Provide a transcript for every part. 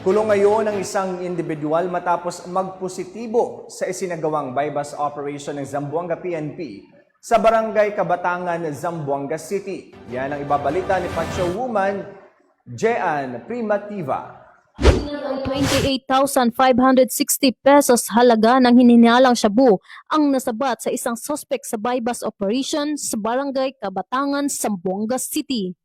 Kulong ngayon ang isang individual matapos magpositibo sa isinagawang bypass operation ng Zamboanga PNP sa Barangay Kabatangan, Zamboanga City. Yan ang ibabalita ni Pacho Woman, Jean Primativa. Ang 28,560 pesos halaga ng hinihinalang shabu ang nasabat sa isang suspect sa bypass operation sa Barangay Kabatangan, Zamboanga City.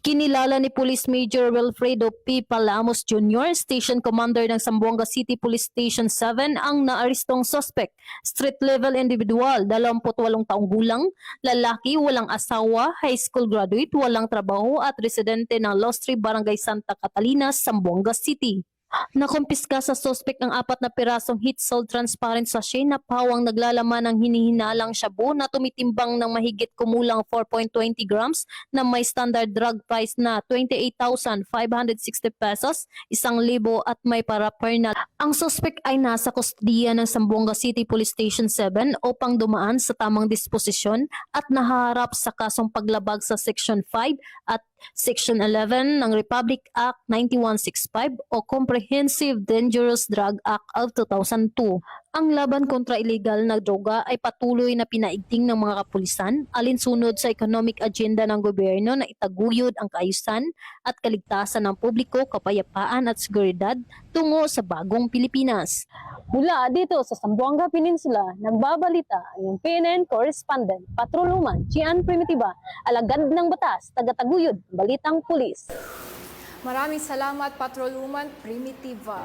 Kinilala ni Police Major Wilfredo P. Palamos Jr., Station Commander ng Zamboanga City Police Station 7, ang naarestong suspect. Street-level individual, 28 taong gulang, lalaki, walang asawa, high school graduate, walang trabaho at residente ng Lost Tree, Barangay Santa Catalina, Zamboanga City. Nakumpiska sa suspect ang 4 na pirasong heat sold transparent sachet na pawang naglalaman ng hinihinalang shabu na tumitimbang ng mahigit kumulang 4.20 grams na may standard drug price na 28,560 pesos, 1,000 at may paraphernalia. Ang suspect ay nasa kustodiya ng Zamboanga City Police Station 7 upang dumaan sa tamang disposisyon at naharap sa kasong paglabag sa Section 5 at Section 11 ng Republic Act 9165 o Comprehensive Dangerous Drug Act of 2002. Ang laban kontra illegal na droga ay patuloy na pinaigting ng mga kapulisan alinsunod sa economic agenda ng gobyerno na itaguyod ang kaayusan at kaligtasan ng publiko, kapayapaan at seguridad tungo sa bagong Pilipinas. Mula dito sa Zamboanga Peninsula, nagbabalita ang PNN correspondent Patroluman Jean Primitiva, alagad ng batas, taga-taguyod, balitang pulis. Maraming salamat, Patroluman Primitiva.